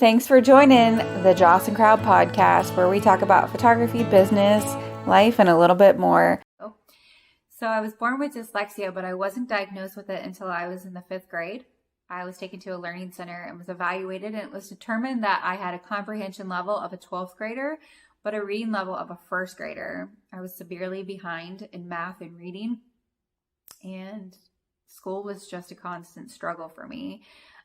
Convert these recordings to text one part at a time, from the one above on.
Thanks for joining the Joslyn Crowl podcast, where we talk about photography, business, life, and a little bit more. So I was born with dyslexia, but I wasn't diagnosed with it until I was in the 5th grade. I was taken to a learning center and was evaluated, and it was determined that I had a comprehension level of a 12th grader, but a reading level of a 1st grader. I was severely behind in math and reading, and school was just a constant struggle for me.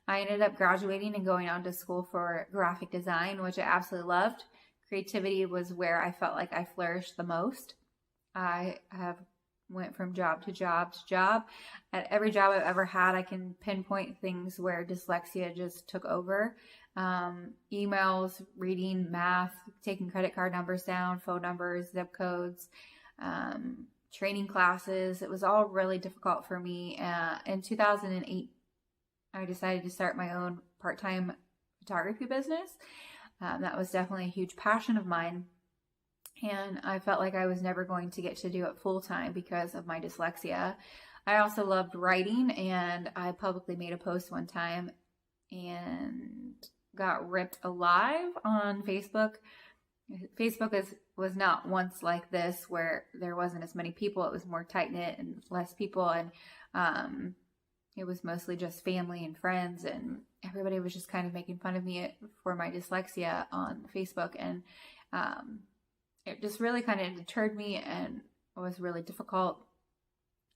I ended up graduating and going on to school for graphic design, which I absolutely loved. Creativity was where I felt like I flourished the most. I have went from job to job to job. At every job I've ever had, I can pinpoint things where dyslexia just took over. Emails, reading, math, taking credit card numbers down, phone numbers, zip codes, training classes. It was all really difficult for me. In 2008, I decided to start my own part-time photography business. That was definitely a huge passion of mine. And I felt like I was never going to get to do it full-time because of my dyslexia. I also loved writing, and I publicly made a post one time and got ripped alive on Facebook. Facebook was not once like this, where there wasn't as many people. It was more tight-knit and less people, and it was mostly just family and friends, and everybody was just kind of making fun of me for my dyslexia on Facebook. And it just really kind of deterred me and was really difficult.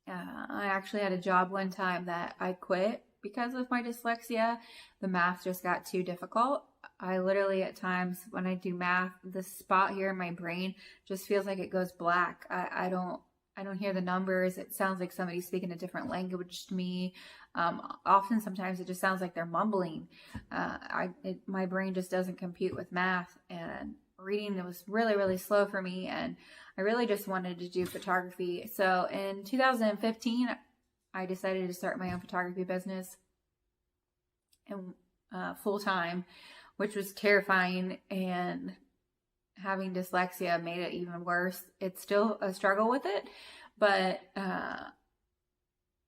I actually had a job one time that I quit because of my dyslexia. The math just got too difficult. I literally, at times when I do math, the spot here in my brain just feels like it goes black. I don't hear the numbers. It sounds like somebody's speaking a different language to me. Sometimes it just sounds like they're mumbling. My brain just doesn't compute with math, and reading was really, really slow for me, and I really just wanted to do photography. So in 2015, I decided to start my own photography business and full time, which was terrifying, and having dyslexia made it even worse. It's still a struggle with it, but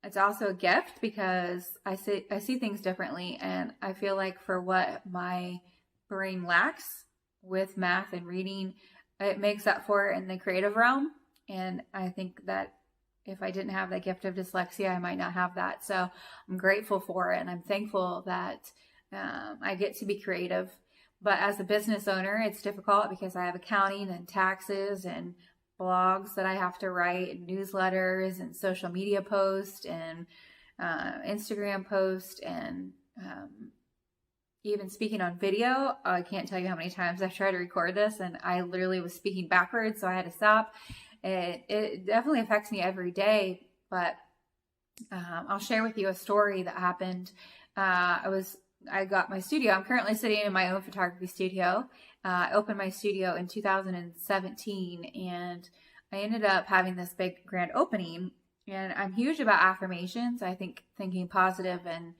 it's also a gift because I see things differently, and I feel like for what my brain lacks with math and reading, it makes up for it in the creative realm. And I think that if I didn't have that gift of dyslexia, I might not have that. So I'm grateful for it, and I'm thankful that I get to be creative. But as a business owner, it's difficult because I have accounting and taxes and blogs that I have to write, and newsletters and social media posts and Instagram posts, and even speaking on video. I can't tell you how many times I've tried to record this and I literally was speaking backwards, so I had to stop. It definitely affects me every day, but I'll share with you a story that happened. I got my studio. I'm currently sitting in my own photography studio. I opened my studio in 2017, and I ended up having this big grand opening. And I'm huge about affirmations. I think thinking positive and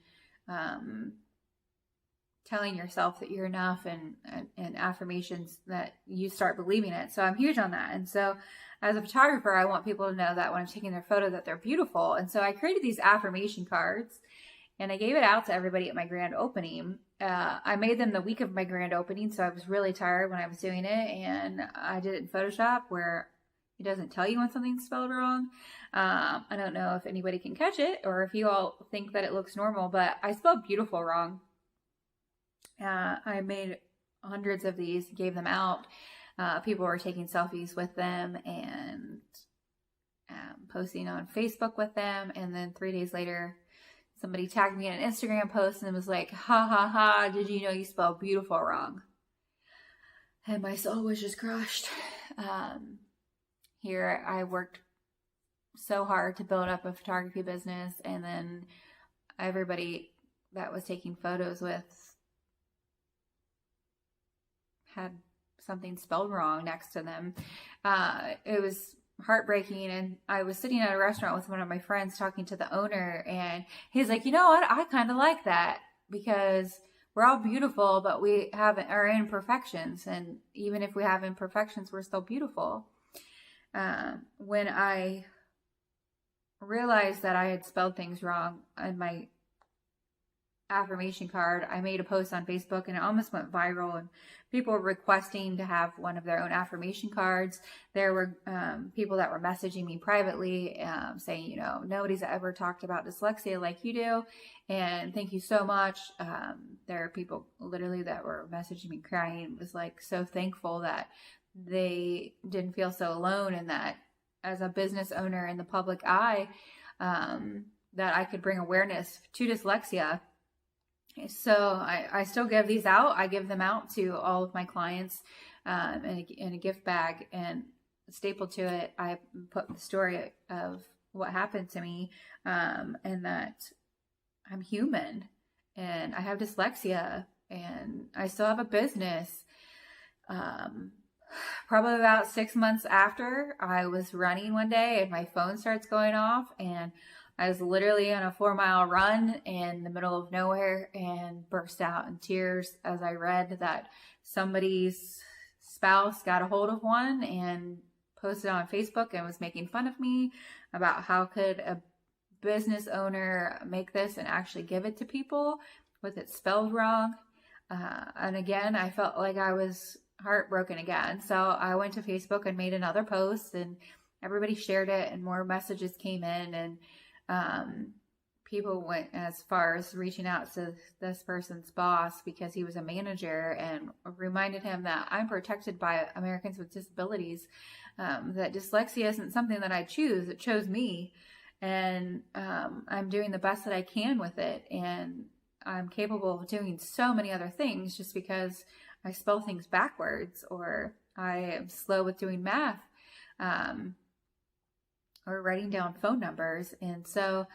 telling yourself that you're enough, and affirmations that you start believing it. So I'm huge on that. And so as a photographer, I want people to know that when I'm taking their photo that they're beautiful. And so I created these affirmation cards, and I gave it out to everybody at my grand opening. I made them the week of my grand opening, so I was really tired when I was doing it. And I did it in Photoshop, where it doesn't tell you when something's spelled wrong. I don't know if anybody can catch it, or if you all think that it looks normal, but I spelled beautiful wrong. I made hundreds of these, gave them out. People were taking selfies with them and posting on Facebook with them. And then 3 days later, somebody tagged me in an Instagram post and was like, ha ha ha, did you know you spelled beautiful wrong? And my soul was just crushed. Here I worked so hard to build up a photography business, and then everybody that was taking photos with had something spelled wrong next to them. It was heartbreaking. And I was sitting at a restaurant with one of my friends talking to the owner, and he's like, you know what? I kind of like that, because we're all beautiful, but we have our imperfections. And even if we have imperfections, we're still beautiful. When I realized that I had spelled things wrong, and affirmation card. I made a post on Facebook and it almost went viral, and people were requesting to have one of their own affirmation cards. There were people that were messaging me privately saying, nobody's ever talked about dyslexia like you do, and thank you so much. There are people literally that were messaging me crying. It was like so thankful that they didn't feel so alone, and that as a business owner in the public eye, that I could bring awareness to dyslexia. So I still give these out. I give them out to all of my clients in a gift bag, and stapled to it, I put the story of what happened to me, and that I'm human and I have dyslexia and I still have a business. Probably about 6 months after, I was running one day and my phone starts going off, and I was literally on a 4-mile run in the middle of nowhere and burst out in tears as I read that somebody's spouse got a hold of one and posted on Facebook and was making fun of me about how could a business owner make this and actually give it to people with it spelled wrong. And again, I felt like I was heartbroken again. So I went to Facebook and made another post, and everybody shared it, and more messages came in, and people went as far as reaching out to this person's boss because he was a manager, and reminded him that I'm protected by Americans with Disabilities, that dyslexia isn't something that I choose, it chose me, and I'm doing the best that I can with it, and I'm capable of doing so many other things just because I spell things backwards, or I am slow with doing math, or writing down phone numbers. And so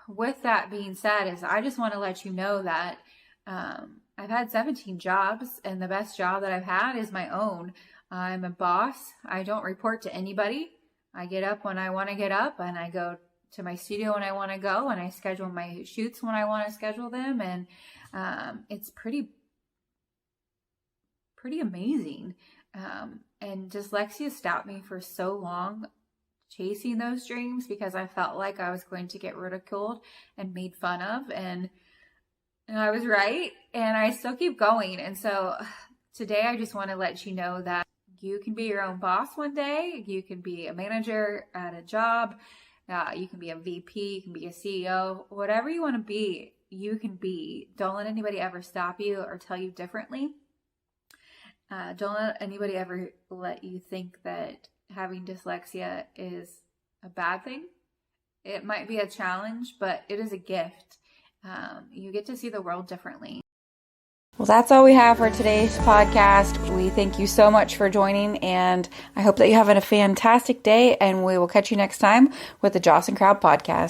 with that being said, is I just want to let you know that I've had 17 jobs, and the best job that I've had is my own. I'm a boss. I don't report to anybody. I get up when I want to get up, and I go to my studio when I want to go, and I schedule my shoots when I want to schedule them. And it's pretty amazing. And dyslexia stopped me for so long chasing those dreams because I felt like I was going to get ridiculed and made fun of, and I was right, and I still keep going. And so today I just want to let you know that you can be your own boss one day. You can be a manager at a job. You can be a VP, you can be a CEO, whatever you want to be, you can be. Don't let anybody ever stop you or tell you differently. Don't let anybody ever let you think that having dyslexia is a bad thing. It might be a challenge, but it is a gift. You get to see the world differently. Well, that's all we have for today's podcast. We thank you so much for joining, and I hope that you have a fantastic day, and we will catch you next time with the Joslyn Crowl podcast.